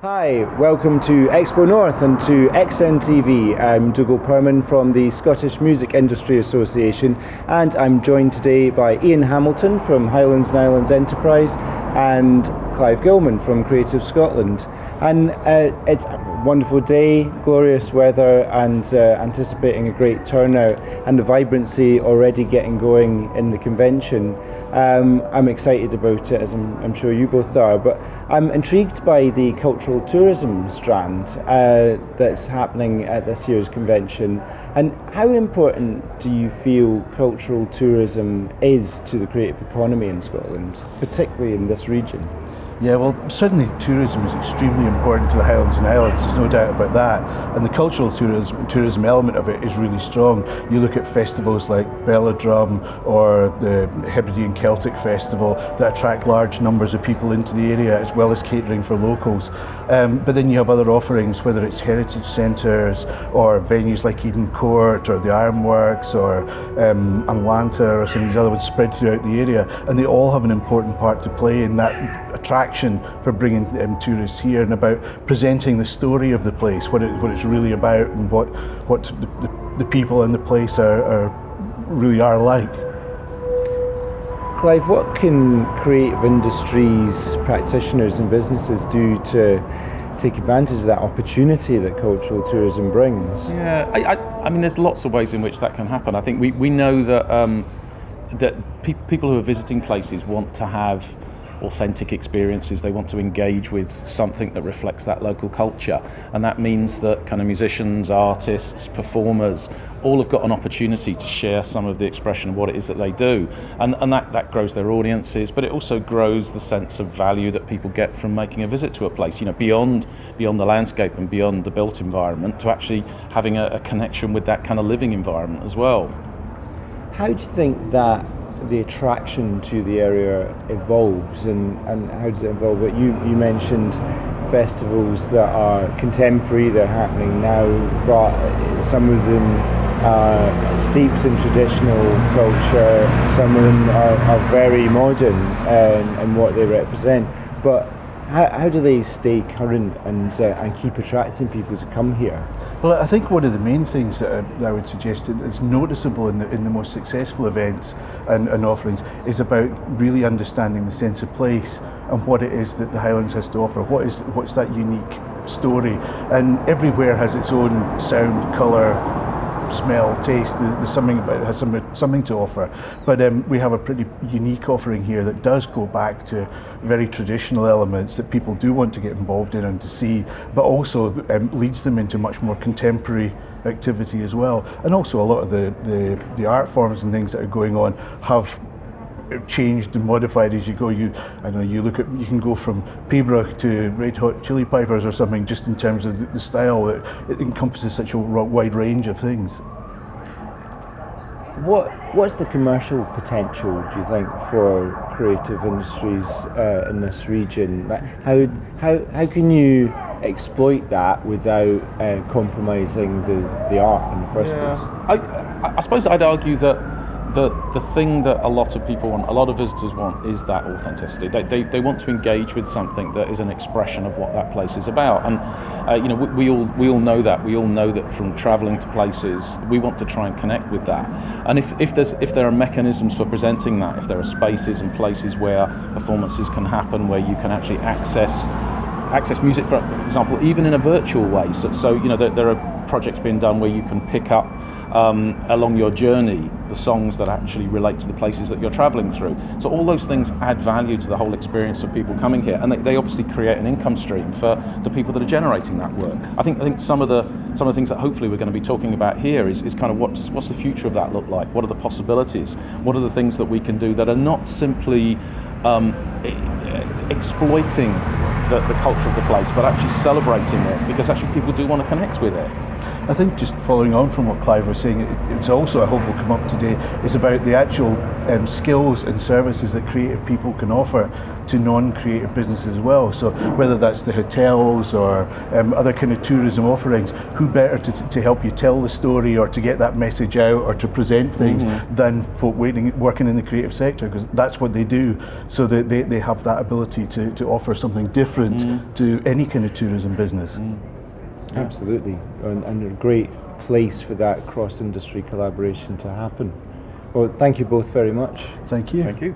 Hi, welcome to XpoNorth and to XNTV. I'm Dougal Perman from the Scottish Music Industry Association, and I'm joined today by Iain Hamilton from Highlands and Islands Enterprise and Clive Gilman from Creative Scotland. And it's a wonderful day, glorious weather, and anticipating a great turnout, and the vibrancy already getting going in the convention. I'm excited about it, as I'm sure you both are, but I'm intrigued by the cultural tourism strand that's happening at this year's convention. And how important do you feel cultural tourism is to the creative economy in Scotland, particularly in this region? Yeah, well, certainly tourism is extremely important to the Highlands and Islands, there's no doubt about that. And the cultural tourism element of it is really strong. You look at festivals like Belladrum or the Hebridean Celtic Festival that attract large numbers of people into the area, as well as catering for locals. But then you have other offerings, whether it's heritage centres or venues like Eden Court or the Ironworks or Atlanta or some of these other ones spread throughout the area. And they all have an important part to play in that attraction for bringing tourists here, and about presenting the story of the place, what it's really about, and what the people in the place are really are like. Clive, what can creative industries, practitioners and businesses do to take advantage of that opportunity that cultural tourism brings? Yeah, I mean, there's lots of ways in which that can happen. I think we know that people who are visiting places want to have authentic experiences. They want to engage with something that reflects that local culture, and that means that kind of musicians, artists, performers all have got an opportunity to share some of the expression of what it is that they do, and that grows their audiences, but it also grows the sense of value that people get from making a visit to a place, beyond the landscape and beyond the built environment, to actually having a connection with that kind of living environment as well. How do you think that the attraction to the area evolves, and how does it evolve? You mentioned festivals that are contemporary, they're happening now, but some of them are steeped in traditional culture, some of them are very modern in what they represent. But how do they stay current and keep attracting people to come here? Well, I think one of the main things that I would suggest is noticeable in the most successful events and offerings is about really understanding the sense of place and what it is that the Highlands has to offer. What's that unique story? And everywhere has its own sound, colour, smell, taste. There's something about it, has something to offer. But we have a pretty unique offering here that does go back to very traditional elements that people do want to get involved in and to see, but also leads them into much more contemporary activity as well. And also a lot of the art forms and things that are going on have changed and modified as you go. You can go from Pembroke to Red Hot Chili Peppers or something, just in terms of the style. It encompasses such a wide range of things. What's the commercial potential, do you think, for creative industries in this region? How can you exploit that without compromising the art in the first place? I suppose I'd argue that the thing that a lot of people want, a lot of visitors want, is that authenticity. They want to engage with something that is an expression of what that place is about. And we all know that. We all know that from travelling to places, we want to try and connect with that. And if there are mechanisms for presenting that, if there are spaces and places where performances can happen, where you can actually access music, for example, even in a virtual way. So there are projects being done where you can pick up along your journey the songs that actually relate to the places that you're travelling through. So all those things add value to the whole experience of people coming here, and they obviously create an income stream for the people that are generating that work. I think some of the things that hopefully we're going to be talking about here is kind of what's the future of that look like? What are the possibilities? What are the things that we can do that are not simply exploiting the culture of the place, but actually celebrating it, because actually people do want to connect with it. I think just following on from what Clive was saying, it's also, I hope will come up today, is about the actual skills and services that creative people can offer to non-creative businesses as well. So whether that's the hotels or other kind of tourism offerings, who better to help you tell the story or to get that message out or to present things than folk working in the creative sector, because that's what they do. So they have that ability to offer something different to any kind of tourism business. Absolutely, and a great place for that cross-industry collaboration to happen. Well, thank you both very much. Thank you. Thank you.